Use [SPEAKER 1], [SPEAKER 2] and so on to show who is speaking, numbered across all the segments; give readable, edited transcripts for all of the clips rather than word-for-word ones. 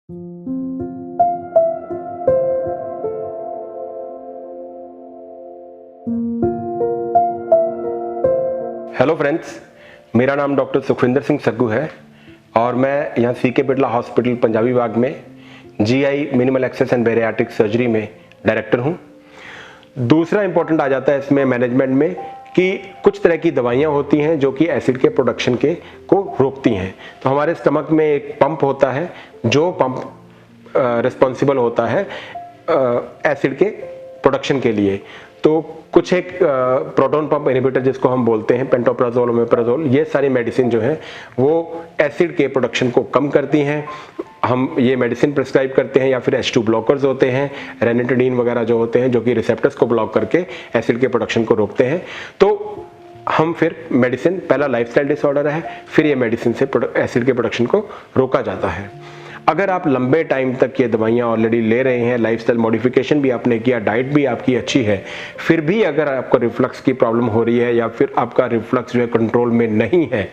[SPEAKER 1] Hello friends, मेरा नाम doctor Sukhvinder Singh Saggu है और मैं यहाँ सीके बिरला हॉस्पिटल पंजाबी बाग में GI minimal access and bariatric surgery में डायरेक्टर हूँ। दूसरा इंपॉर्टेंट आ जाता है इसमें मैनेजमेंट में कि कुछ तरह की दवाइयाँ होती हैं जो कि एसिड के प्रोडक्शन को रोकती हैं। तो हमारे स्टमक में एक पंप होता है जो पंप रिस्पॉन्सिबल होता है एसिड के प्रोडक्शन के लिए। तो कुछ एक प्रोटॉन पंप इनहिबिटर जिसको हम बोलते हैं, पेंटोप्राजोल, ओमेप्राजोल, ये सारी मेडिसिन जो है वो एसिड के प्रोडक्शन को कम करती हैं। हम ये मेडिसिन प्रिस्क्राइब करते हैं या फिर H2 ब्लॉकर्स होते हैं, रेनिटिडीन वगैरह जो होते हैं जो कि रिसेप्टर्स को ब्लॉक करके एसिड के प्रोडक्शन को रोकते हैं। तो हम फिर मेडिसिन, पहला लाइफस्टाइल डिसऑर्डर है, फिर ये मेडिसिन से एसिड के प्रोडक्शन को रोका जाता है। अगर आप लंबे टाइम तक ये दवाइयाँ ऑलरेडी ले रहे हैं, लाइफस्टाइल मॉडिफिकेशन भी आपने किया, डाइट भी आपकी अच्छी है, फिर भी अगर आपको रिफ्लक्स की प्रॉब्लम हो रही है या फिर आपका रिफ्लक्स जो है कंट्रोल में नहीं है,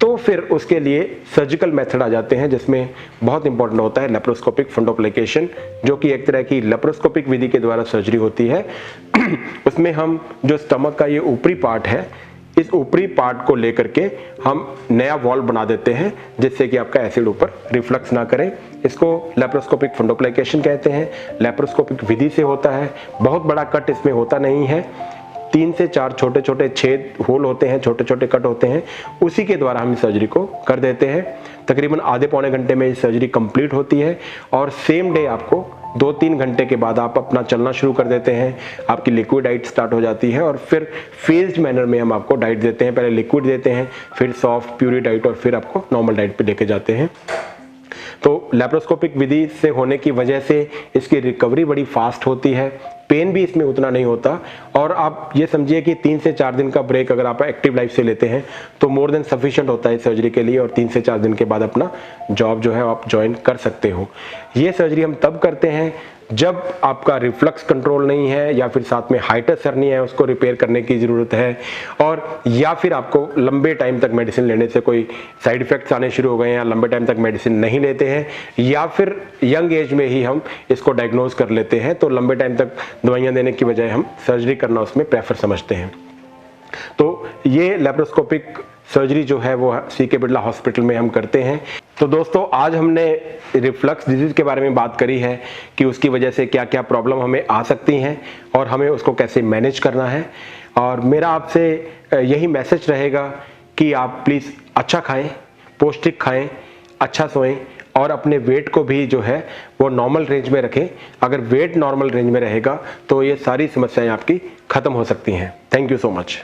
[SPEAKER 1] तो फिर उसके लिए सर्जिकल मेथड आ जाते हैं जिसमें बहुत इंपॉर्टेंट होता है लेप्रोस्कोपिक फंडोप्लिकेशन, जो कि एक तरह की लेप्रोस्कोपिक विधि के द्वारा सर्जरी होती है। उसमें हम जो स्टमक का ये ऊपरी पार्ट है, इस ऊपरी पार्ट को लेकर के हम नया वॉल बना देते हैं जिससे कि आपका एसिड ऊपर रिफ्लक्स ना करें। इसको लेप्रोस्कोपिक फंडोप्लिकेशन कहते हैं। लेप्रोस्कोपिक विधि से होता है। बहुत बड़ा कट इसमें होता नहीं है, 3 से 4 छोटे छोटे छेद होल होते हैं, छोटे छोटे कट होते हैं, उसी के द्वारा हम सर्जरी को कर देते हैं। तकरीबन आधे पौने घंटे में ये सर्जरी कंप्लीट होती है और सेम डे आपको 2-3 घंटे के बाद आप अपना चलना शुरू कर देते हैं। आपकी लिक्विड डाइट स्टार्ट हो जाती है और फिर फेज्ड मैनर में हम आपको डाइट देते हैं। पहले लिक्विड देते हैं, फिर सॉफ्ट प्यूरी डाइट और फिर आपको नॉर्मल डाइट पे लेके जाते हैं। तो लेप्रोस्कोपिक विधि से होने की वजह से इसकी रिकवरी बड़ी फास्ट होती है, पेन भी इसमें उतना नहीं होता। और आप ये समझिए कि 3 से 4 दिन का ब्रेक अगर आप एक्टिव लाइफ से लेते हैं तो मोर देन सफिशिएंट होता है सर्जरी के लिए, और 3 से 4 दिन के बाद अपना जॉब जो है आप ज्वाइन कर सकते हो। ये सर्जरी हम तब करते हैं जब आपका रिफ्लक्स कंट्रोल नहीं है या फिर साथ में हाइटस हर्नी है, उसको रिपेयर करने की ज़रूरत है, और या फिर आपको लंबे टाइम तक मेडिसिन लेने से कोई साइड इफ़ेक्ट्स आने शुरू हो गए हैं या लंबे टाइम तक मेडिसिन नहीं लेते हैं, या फिर यंग एज में ही हम इसको डायग्नोज कर लेते हैं तो लंबे टाइम तक दवाइयाँ देने की बजाय हम सर्जरी करना उसमें प्रेफर समझते हैं। तो ये लेप्रोस्कोपिक सर्जरी जो है वो सीके बिरला हॉस्पिटल में हम करते हैं। तो दोस्तों, आज हमने रिफ्लक्स डिजीज के बारे में बात करी है कि उसकी वजह से क्या क्या प्रॉब्लम हमें आ सकती हैं और हमें उसको कैसे मैनेज करना है। और मेरा आपसे यही मैसेज रहेगा कि आप प्लीज़ अच्छा खाएं, पौष्टिक खाएं, अच्छा सोएं और अपने वेट को भी जो है वो नॉर्मल रेंज में रखें। अगर वेट नॉर्मल रेंज में रहेगा तो ये सारी समस्याएं आपकी ख़त्म हो सकती हैं। Thank you so much.